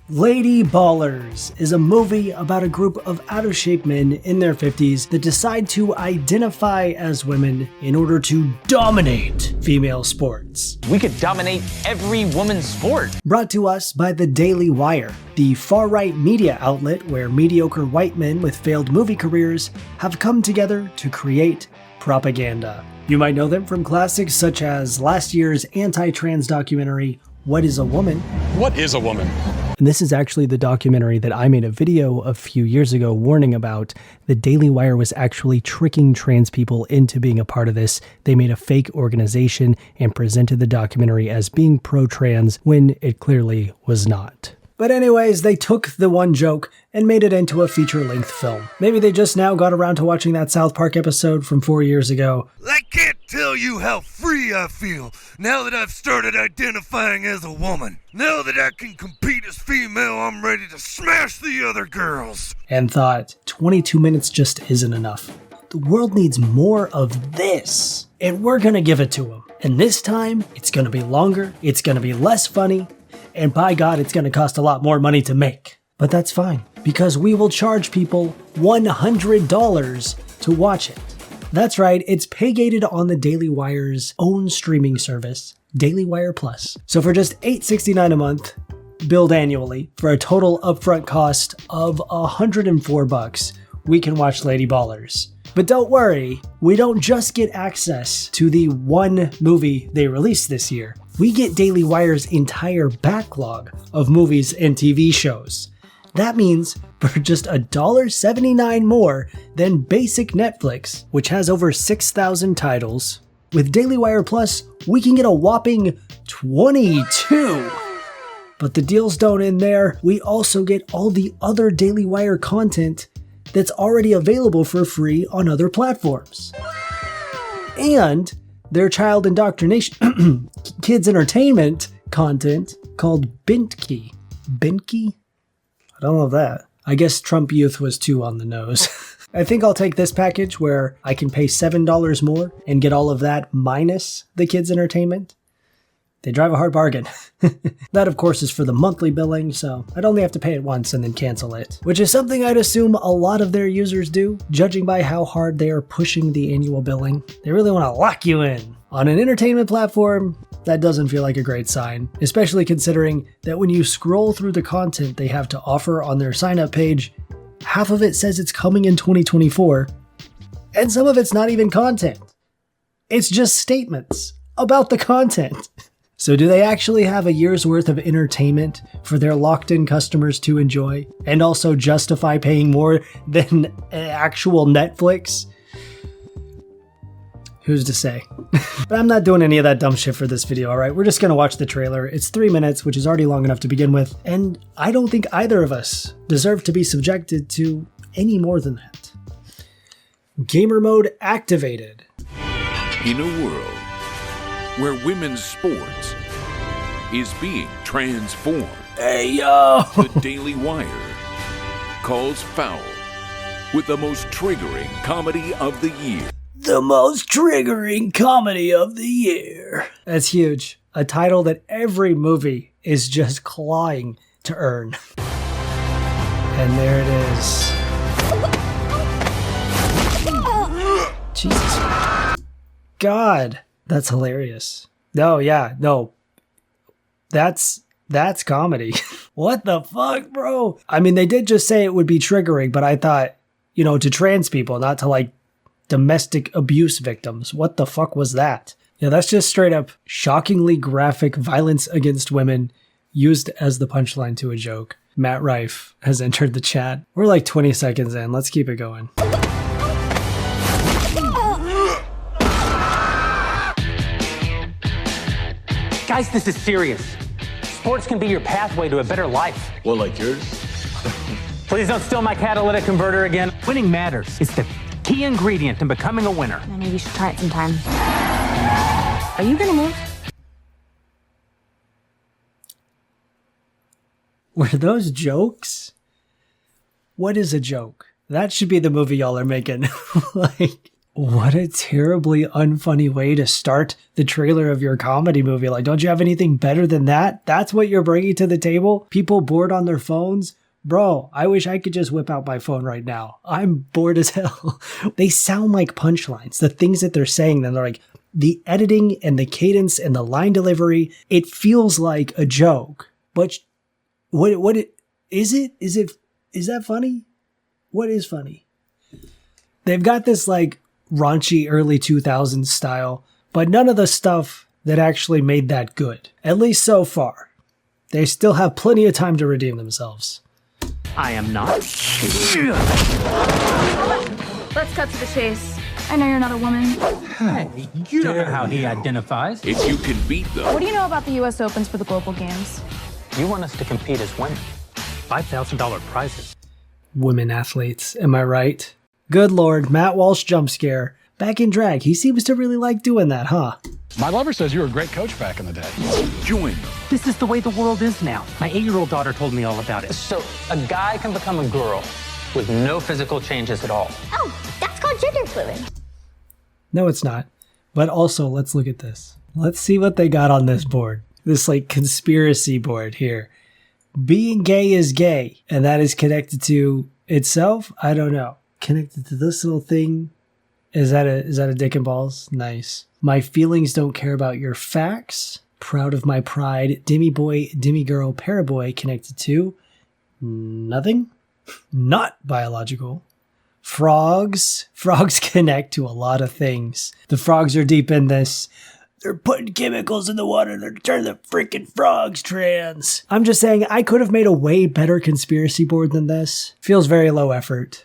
Lady Ballers is a movie about a group of out-of-shape men in their 50s that decide to identify as women in order to dominate female sports. We could dominate every woman's sport. Brought to us by the Daily Wire, the far-right media outlet where mediocre white men with failed movie careers have come together to create propaganda. You might know them from classics such as last year's anti-trans documentary, What is a Woman? What is a woman? And this is actually the documentary that I made a video a few years ago warning about. The Daily Wire was actually tricking trans people into being a part of this. They made a fake organization and presented the documentary as being pro-trans when it clearly was not. But anyways, they took the one joke and made it into a feature-length film. Maybe they just now got around to watching that South Park episode from 4 years ago. I can't tell you how free I feel now that I've started identifying as a woman. Now that I can compete as female, I'm ready to smash the other girls. And thought, 22 minutes just isn't enough. The world needs more of this. And we're gonna give it to them. And this time, it's gonna be longer, it's gonna be less funny, and by God, it's gonna cost a lot more money to make. But that's fine, because we will charge people $100 to watch it. That's right, it's pay-gated on the Daily Wire's own streaming service, Daily Wire Plus. So for just $8.69 a month, billed annually, for a total upfront cost of $104, we can watch Lady Ballers. But don't worry, we don't just get access to the one movie they released this year. We get Daily Wire's entire backlog of movies and TV shows. That means for just $1.79 more than basic Netflix, which has over 6,000 titles, with Daily Wire Plus, we can get a whopping 22. But the deals don't end there. We also get all the other Daily Wire content that's already available for free on other platforms. And their child indoctrination, kids entertainment content called Bintke. Bintke? I don't love that. I guess Trump Youth was too on the nose. I think I'll take this package where I can pay $7 more and get all of that minus the kids entertainment. They drive a hard bargain. That, of course, is for the monthly billing, so I'd only have to pay it once and then cancel it, which is something I'd assume a lot of their users do, judging by how hard they are pushing the annual billing. They really want to lock you in. On an entertainment platform, that doesn't feel like a great sign, especially considering that when you scroll through the content they have to offer on their sign-up page, half of it says it's coming in 2024, and some of it's not even content. It's just statements about the content. So do they actually have a year's worth of entertainment for their locked-in customers to enjoy and also justify paying more than actual Netflix? Who's to say? But I'm not doing any of that dumb shit for this video, alright? We're just gonna watch the trailer. It's 3 minutes, which is already long enough to begin with, and I don't think either of us deserve to be subjected to any more than that. Gamer mode activated. In a world where women's sports is being transformed, Hey yo! the Daily Wire calls foul with the most triggering comedy of the year. The most triggering comedy of the year. That's huge. A title that every movie is just clawing to earn. And there it is. Jesus. God. That's hilarious. No, yeah, no. That's comedy. What the fuck, bro? I mean, they did just say it would be triggering, but I thought, to trans people, not to like domestic abuse victims. What the fuck was that? Yeah, that's just straight up shockingly graphic violence against women used as the punchline to a joke. Matt Rife has entered the chat. We're like 20 seconds in. Let's keep it going. Guys, this is serious. Sports can be your pathway to a better life. Well, like yours? Please don't steal my catalytic converter again. Winning matters. It's the key ingredient in becoming a winner. Maybe you should try it sometime. Are you gonna move? Were those jokes? What is a joke? That should be the movie y'all are making. Like, What a terribly unfunny way to start the trailer of your comedy movie. Like, don't you have anything better than that? That's what you're bringing to the table? People bored on their phones? Bro, I wish I could just whip out my phone right now. I'm bored as hell. They sound like punchlines. The things that they're saying, then they're like, the editing and the cadence and the line delivery, it feels like a joke. But is that funny? What is funny? They've got this like raunchy early 2000s style, but none of the stuff that actually made that good. At least so far. They still have plenty of time to redeem themselves. I am not. Let's cut to the chase. I know you're not a woman. Hey, you don't know how he identifies. If you can beat them, What do you know about the U.S. Opens for the Global Games? You want us to compete as women. $5,000 prizes. Women athletes, am I right? Good lord, Matt Walsh jump scare. Back in drag, he seems to really like doing that, huh? My lover says you were a great coach back in the day. join them. This is the way the world is now. My 8-year-old daughter told me all about it. So a guy can become a girl with no physical changes at all. Oh, that's called gender fluid. No, it's not. But also, let's look at this. Let's see what they got on this board. This like conspiracy board here. Being gay is gay, and that is connected to itself? I don't know. Connected to this little thing. Is that a dick and balls? Nice. My feelings don't care about your facts. Proud of my pride. Demi boy, demi girl, paraboy connected to nothing. Not biological. Frogs. Frogs connect to a lot of things. The frogs are deep in this. They're putting chemicals in the water to turn the freaking frogs trans. I'm just saying I could have made a way better conspiracy board than this. Feels very low effort.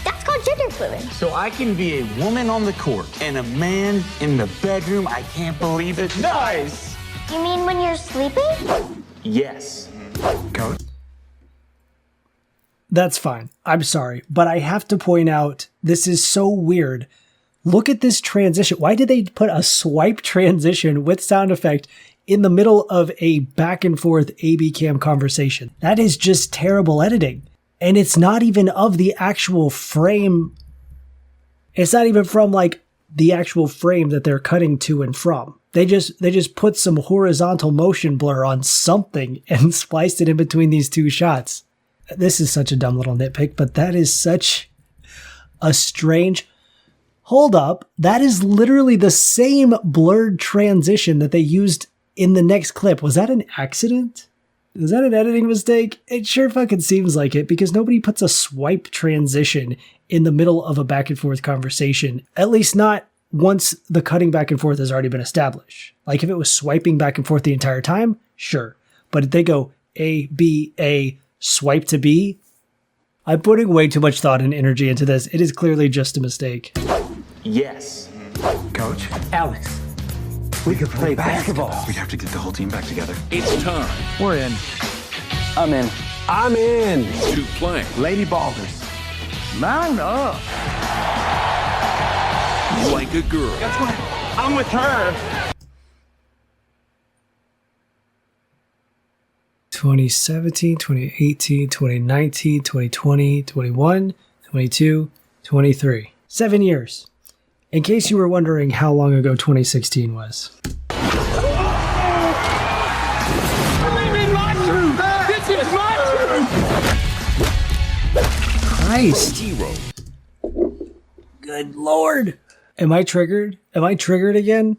That's called gender fluid. So I can be a woman on the court and a man in the bedroom. I can't believe it. Nice! You mean when you're sleeping? Yes. Coach? That's fine. I'm sorry. But I have to point out, this is so weird. Look at this transition. Why did they put a swipe transition with sound effect in the middle of a back and forth AB cam conversation? That is just terrible editing. And it's not even of the actual frame. It's not even from like the actual frame that they're cutting to and from. They just put some horizontal motion blur on something and spliced it in between these two shots. This is such a dumb little nitpick, but that is such a strange... Hold up. That is literally the same blurred transition that they used in the next clip. Was that an accident? Is that an editing mistake? It sure fucking seems like it, because nobody puts a swipe transition in the middle of a back and forth conversation. At least not once the cutting back and forth has already been established. Like if it was swiping back and forth the entire time, sure. But if they go A, B, A, swipe to B, I'm putting way too much thought and energy into this. It is clearly just a mistake. Yes. Coach? Alex, we could play basketball. We have to get the whole team back together. It's time We're in. I'm in. I'm in. to play Lady Balders. Mount up. like a girl. I'm with her. 2017, 2018, 2019, 2020, 21, 22, 23. 7 years. In case you were wondering how long ago 2016 was. This is my turn. Christ. Hero. Good lord. Am I triggered? Am I triggered again?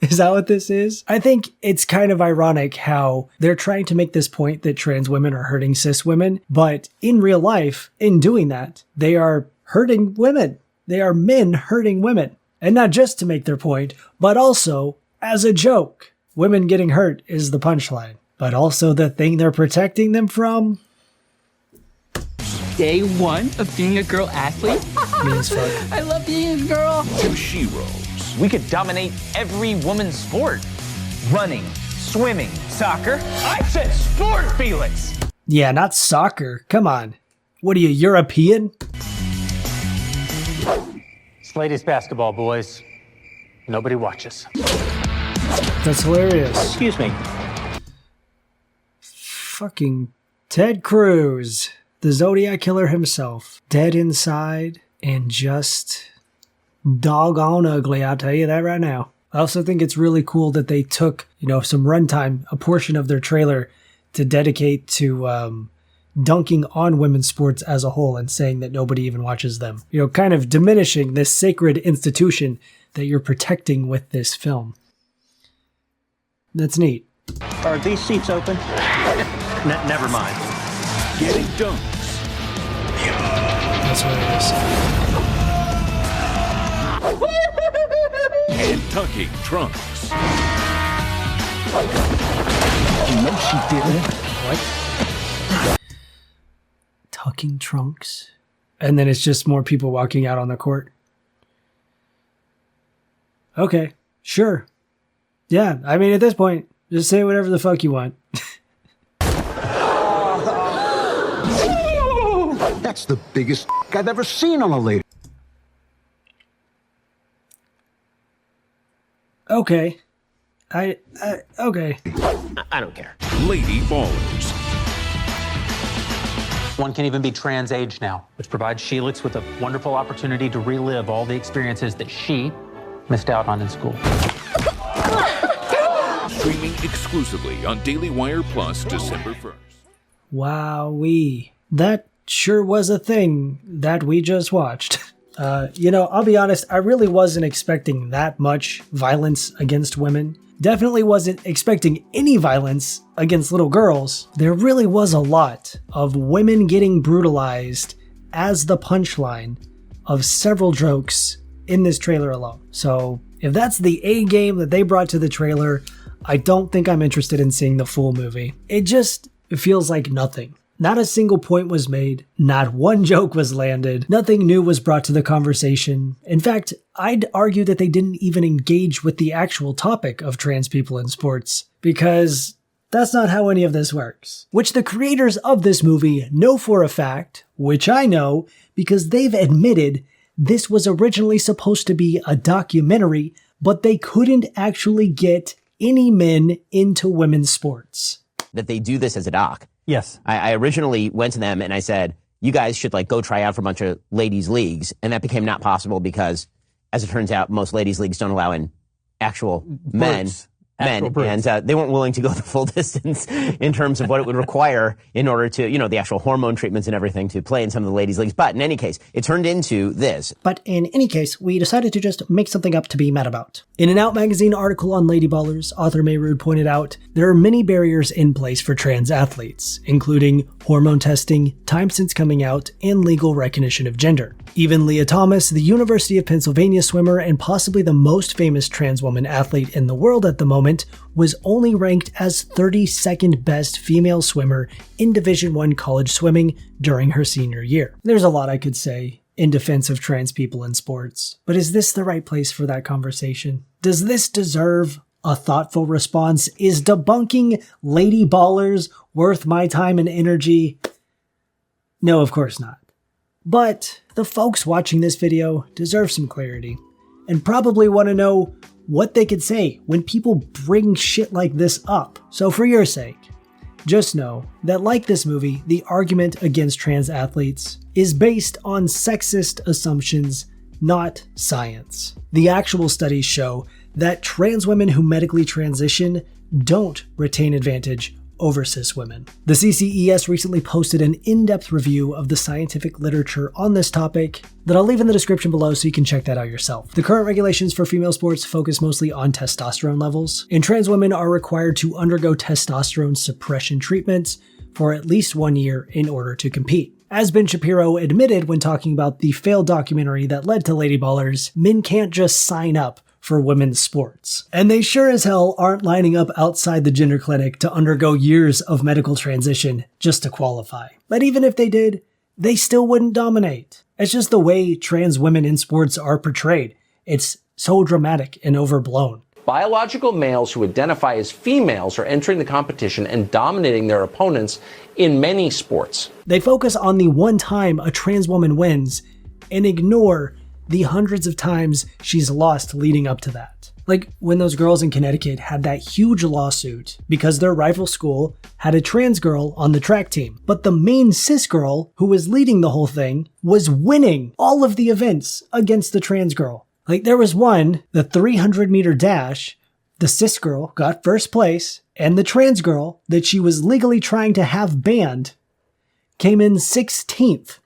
Is that what this is? I think it's kind of ironic how they're trying to make this point that trans women are hurting cis women, but in real life, in doing that, they are hurting women. They are men hurting women. And not just to make their point, but also as a joke. Women getting hurt is the punchline. But also the thing they're protecting them from? Day one of being a girl athlete? Me as fuck. I love being a girl. To Sheroes. We could dominate every woman's sport. Running, swimming, soccer. I said sport, Felix. Yeah, not soccer. Come on. What are you, European? It's ladies basketball, boys. Nobody watches. That's hilarious. Excuse me. Fucking Ted Cruz, the Zodiac Killer himself, dead inside and just doggone ugly, I'll tell you that right now. I also think it's really cool that they took, some runtime, a portion of their trailer to dedicate to dunking on women's sports as a whole and saying that nobody even watches them. Kind of diminishing this sacred institution that you're protecting with this film. That's neat. Are these seats open? Never mind. Getting dunks. That's what it is. And tucking trunks. No, she didn't. What? Tucking trunks? And then it's just more people walking out on the court? Okay, sure. Yeah, I mean, at this point, just say whatever the fuck you want. That's the biggest I've ever seen on a lady. Okay. Okay. I don't care. Lady Ballers. One can even be trans age now, which provides Sheelix with a wonderful opportunity to relive all the experiences that she missed out on in school. Streaming exclusively on Daily Wire Plus December 1st. Wowee. That sure was a thing that we just watched. I'll be honest, I really wasn't expecting that much violence against women. Definitely wasn't expecting any violence against little girls. There really was a lot of women getting brutalized as the punchline of several jokes in this trailer alone. So if that's the A game that they brought to the trailer, I don't think I'm interested in seeing the full movie. It feels like nothing. Not a single point was made, not one joke was landed, nothing new was brought to the conversation. In fact, I'd argue that they didn't even engage with the actual topic of trans people in sports, because that's not how any of this works. Which the creators of this movie know for a fact, which I know, because they've admitted this was originally supposed to be a documentary, but they couldn't actually get any men into women's sports. That they do this as a doc. Yes. I originally went to them and I said, you guys should go try out for a bunch of ladies' leagues. And that became not possible because, as it turns out, most ladies' leagues don't allow in actual men. And they weren't willing to go the full distance in terms of what it would require in order to, the actual hormone treatments and everything to play in some of the ladies' leagues. But in any case, it turned into this. But in any case, we decided to just make something up to be mad about. In an Out magazine article on Lady Ballers, author Mayrood pointed out, there are many barriers in place for trans athletes, including hormone testing, time since coming out, and legal recognition of gender. Even Leah Thomas, the University of Pennsylvania swimmer and possibly the most famous trans woman athlete in the world at the moment, was only ranked as 32nd best female swimmer in Division I college swimming during her senior year. There's a lot I could say in defense of trans people in sports, but is this the right place for that conversation? Does this deserve a thoughtful response? Is debunking Lady Ballers worth my time and energy? No, of course not. But the folks watching this video deserve some clarity, and probably want to know what they could say when people bring shit like this up. So for your sake, just know that like this movie, the argument against trans athletes is based on sexist assumptions, not science. The actual studies show that trans women who medically transition don't retain advantage over cis women. The CCES recently posted an in-depth review of the scientific literature on this topic that I'll leave in the description below so you can check that out yourself. The current regulations for female sports focus mostly on testosterone levels, and trans women are required to undergo testosterone suppression treatments for at least 1 year in order to compete. As Ben Shapiro admitted when talking about the failed documentary that led to Lady Ballers, men can't just sign up for women's sports. And they sure as hell aren't lining up outside the gender clinic to undergo years of medical transition just to qualify. But even if they did, they still wouldn't dominate. It's just the way trans women in sports are portrayed. It's so dramatic and overblown. Biological males who identify as females are entering the competition and dominating their opponents in many sports. They focus on the one time a trans woman wins and ignore the hundreds of times she's lost leading up to that. Like when those girls in Connecticut had that huge lawsuit because their rival school had a trans girl on the track team. But the main cis girl who was leading the whole thing was winning all of the events against the trans girl. Like there was one, the 300-meter dash, the cis girl got first place, and the trans girl that she was legally trying to have banned came in 16th.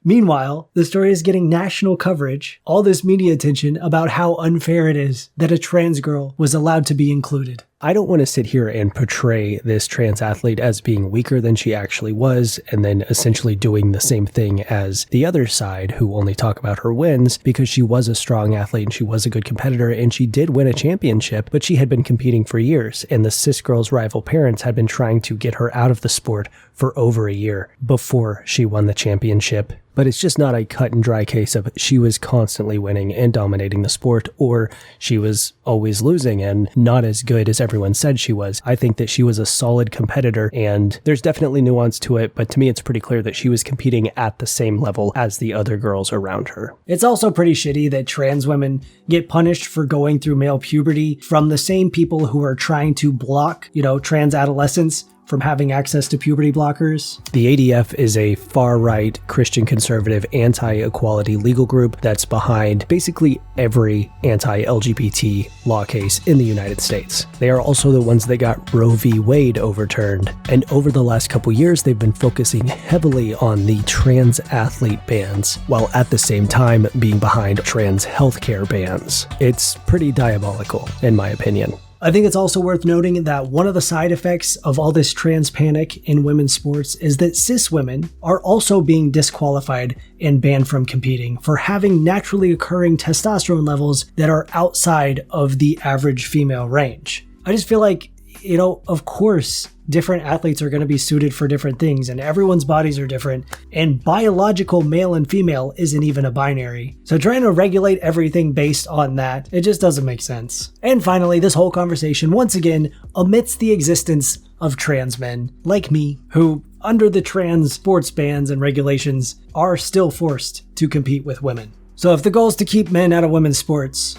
Meanwhile, the story is getting national coverage, all this media attention about how unfair it is that a trans girl was allowed to be included. I don't want to sit here and portray this trans athlete as being weaker than she actually was, and then essentially doing the same thing as the other side who only talk about her wins, because she was a strong athlete and she was a good competitor and she did win a championship, but she had been competing for years, and the cis girl's rival parents had been trying to get her out of the sport for over a year before she won the championship. But it's just not a cut and dry case of she was constantly winning and dominating the sport, or she was always losing and not as good as everyone said she was. I think that she was a solid competitor, and there's definitely nuance to it, but to me it's pretty clear that she was competing at the same level as the other girls around her. It's also pretty shitty that trans women get punished for going through male puberty from the same people who are trying to block, trans adolescents from having access to puberty blockers. The ADF is a far-right, Christian conservative, anti-equality legal group that's behind basically every anti-LGBT law case in the United States. They are also the ones that got Roe v. Wade overturned, and over the last couple years they've been focusing heavily on the trans athlete bans, while at the same time being behind trans healthcare bans. It's pretty diabolical, in my opinion. I think it's also worth noting that one of the side effects of all this trans panic in women's sports is that cis women are also being disqualified and banned from competing for having naturally occurring testosterone levels that are outside of the average female range. I just feel like, of course, different athletes are going to be suited for different things, and everyone's bodies are different, and biological male and female isn't even a binary. So trying to regulate everything based on that, it just doesn't make sense. And finally, this whole conversation once again omits the existence of trans men like me, who, under the trans sports bans and regulations, are still forced to compete with women. So if the goal is to keep men out of women's sports,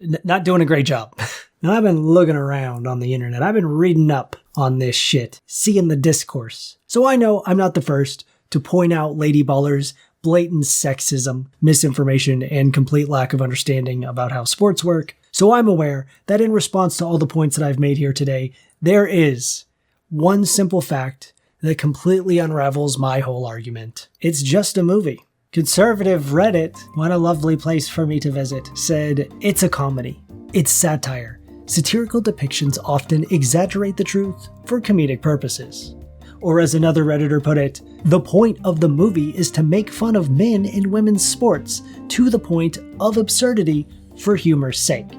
not doing a great job. Now, I've been looking around on the internet. I've been reading up on this shit, seeing the discourse. So I know I'm not the first to point out lady ballers' blatant sexism, misinformation, and complete lack of understanding about how sports work. So I'm aware that in response to all the points that I've made here today, there is one simple fact that completely unravels my whole argument. It's just a movie. Conservative Reddit, what a lovely place for me to visit, said, "It's a comedy. It's satire. Satirical depictions often exaggerate the truth for comedic purposes." Or as another Redditor put it, "The point of the movie is to make fun of men in women's sports to the point of absurdity for humor's sake.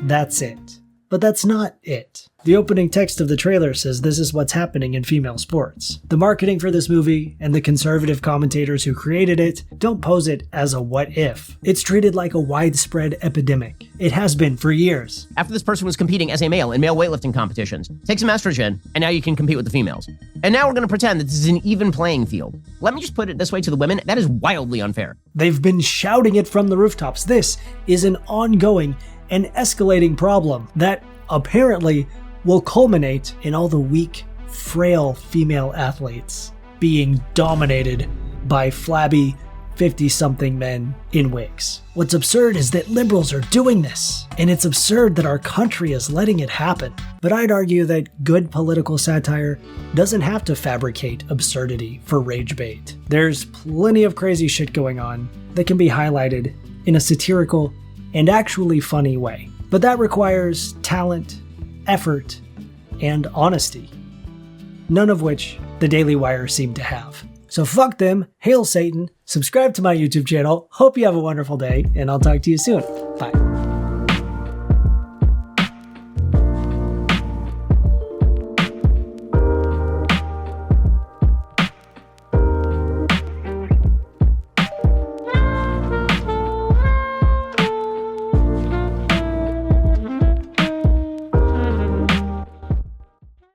That's it." But that's not it. The opening text of the trailer says this is what's happening in female sports. The marketing for this movie and the conservative commentators who created it don't pose it as a what if. It's treated like a widespread epidemic. It has been for years. After this person was competing as a male in male weightlifting competitions, take some estrogen, and now you can compete with the females. And now we're going to pretend that this is an even playing field. Let me just put it this way to the women, that is wildly unfair. They've been shouting it from the rooftops. This is an ongoing and escalating problem that apparently will culminate in all the weak, frail female athletes being dominated by flabby 50-something men in wigs. What's absurd is that liberals are doing this, and it's absurd that our country is letting it happen. But I'd argue that good political satire doesn't have to fabricate absurdity for rage bait. There's plenty of crazy shit going on that can be highlighted in a satirical and actually funny way. But that requires talent, effort, and honesty, none of which the Daily Wire seemed to have. So fuck them, hail Satan, subscribe to my YouTube channel, hope you have a wonderful day, and I'll talk to you soon. Bye.